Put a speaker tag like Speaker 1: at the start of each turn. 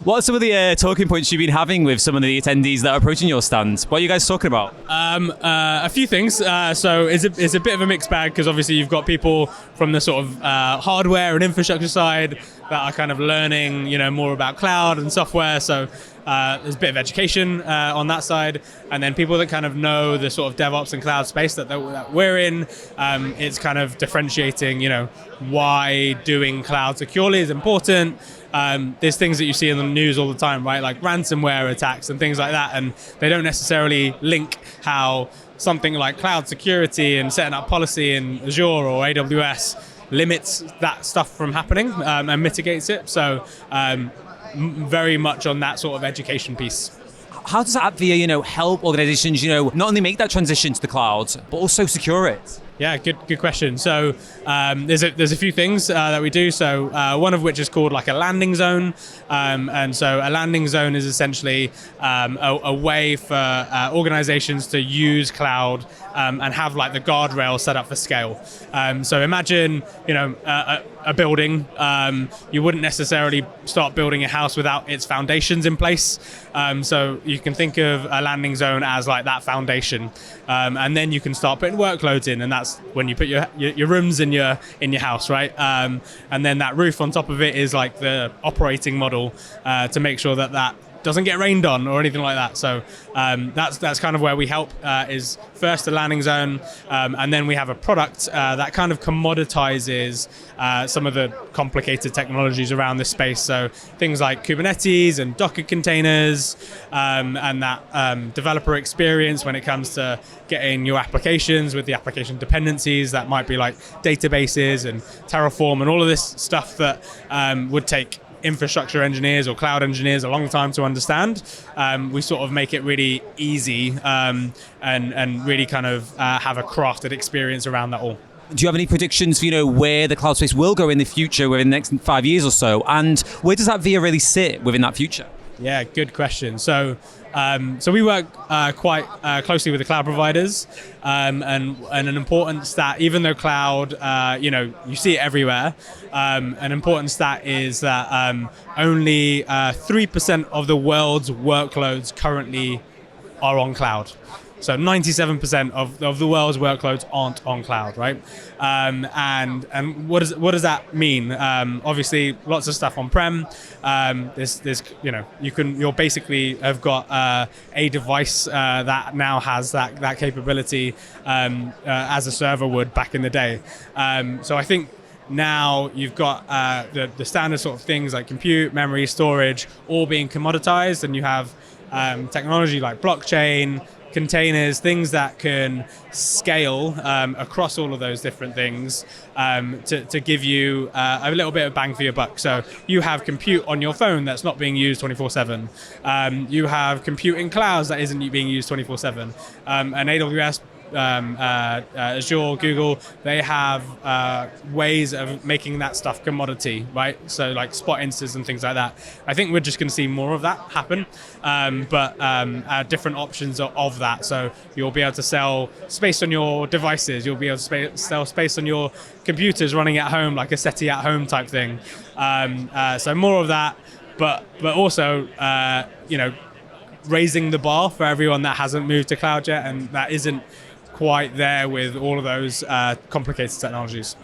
Speaker 1: What are some of the talking points you've been having with some of the attendees that are approaching your stand? What are you guys talking about?
Speaker 2: A few things. So it's a bit of a mixed bag because obviously you've got people from the sort of hardware and infrastructure side that are kind of learning, more about cloud and software. So there's a bit of education on that side, and then people that kind of know the sort of DevOps and cloud space that we're in. It's kind of differentiating, why doing cloud securely is important. There's things that you see in the news all the time, right? Like ransomware attacks and things like that, and they don't necessarily link how something like cloud security and setting up policy in Azure or AWS limits that stuff from happening and mitigates it. So very much on that sort of education piece.
Speaker 1: How does AppVia, help organizations, not only make that transition to the cloud, but also secure it?
Speaker 2: Yeah, good question. So there's a few things that we do. So one of which is called like a landing zone, and so a landing zone is essentially a way for organizations to use cloud and have like the guardrail set up for scale. So imagine a building. You wouldn't necessarily start building a house without its foundations in place. So you can think of a landing zone as like that foundation, and then you can start putting workloads in, and that's when you put your rooms in your house, right? And then that roof on top of it is like the operating model to make sure that doesn't get rained on or anything like that. So that's kind of where we help, is first a landing zone, and then we have a product that kind of commoditizes some of the complicated technologies around this space. So things like Kubernetes and Docker containers, and that developer experience when it comes to getting your applications with the application dependencies that might be like databases and Terraform and all of this stuff that would take infrastructure engineers or cloud engineers a long time to understand. We sort of make it really easy and really kind of have a crafted experience around that all.
Speaker 1: Do you have any predictions for where the cloud space will go in the future, within the next 5 years or so, and where does AppVia really sit within that future?
Speaker 2: Yeah, good question. So we work quite closely with the cloud providers, and an important stat, even though cloud, you see it everywhere, an important stat is that only 3% of the world's workloads currently are on cloud. So 97% of the world's workloads aren't on cloud, right? And what does that mean? Obviously, lots of stuff on-prem. You'll basically have got a device that now has that capability as a server would back in the day. So I think now you've got the standard sort of things like compute, memory, storage, all being commoditized, and you have technology like blockchain, containers, things that can scale across all of those different things to give you a little bit of bang for your buck. So you have compute on your phone that's not being used 24/7. You have compute in clouds that isn't being used 24/7. And AWS, Azure, Google, they have ways of making that stuff commodity, right? So like spot instances and things like that. I think we're just going to see more of that happen, but different options of that. So you'll be able to sell space on your devices. You'll be able to sell space on your computers running at home, like a SETI at home type thing. So more of that, but also raising the bar for everyone that hasn't moved to cloud yet and that isn't quite there with all of those complicated technologies.